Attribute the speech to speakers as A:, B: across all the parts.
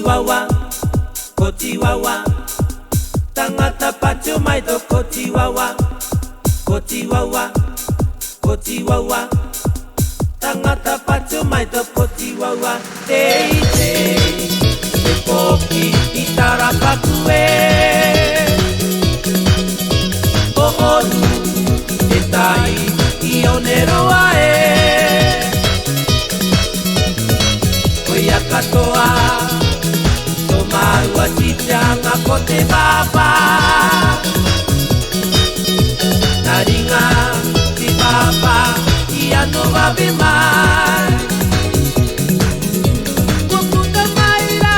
A: Kotiwawa, Kotiwawa, tangata pacho maito Kotiwawa, Kotiwawa, Kotiwawa, tangata pacho maito Kotiwawa. Teite, te poki itara pakue, ohonu, etai, ionero ae, koia katoa. Tomaru achitanga kote baba, naringa di baba, ia no va be mai. Kukuta maira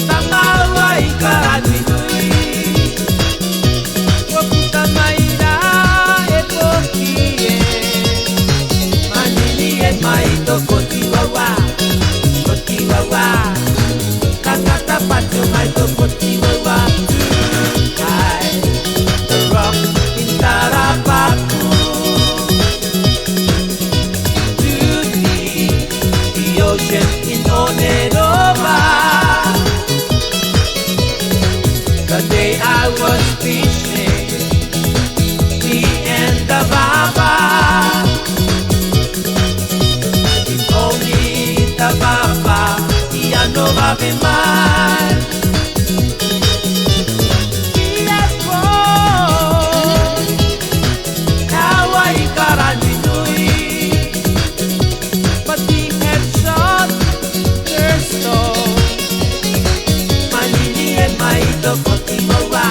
A: tamaru ai karani nui. Kukuta maira kokie, manini maito Kotiwawa. Kotiwawa, tangata pacho maito Kotiwawa. Kai, the rock in Tarapaku. To me, the ocean in Oneroba. The day I was fishing, me and the Baba. If only the Baba, ia no va be mal. Hawaii karani nui, but he had shot their soul. Manini e maito Kotiwawa,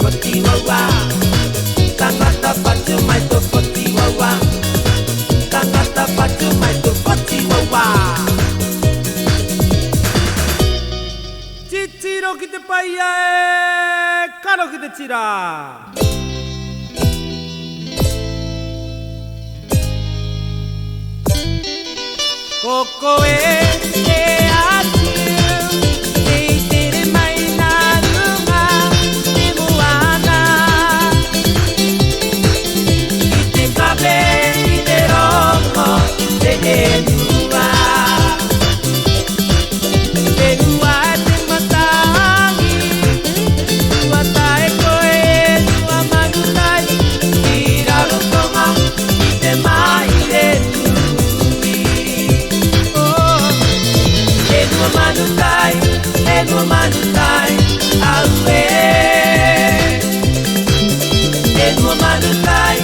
A: Kotiwawa, tangata pacho maito Kotiwawa, tangata pacho maito Kotiwawa. Chichiro ki te paia e karo ki te tira. Koko e atu, e tere mai na runga, te moana. I te kabe, i te rongo, te enua. Te ua te matangi, ua tae koe, ua manutai. I rarotonga, i te mai re tui. Enua manutai, aue. Enua manutai,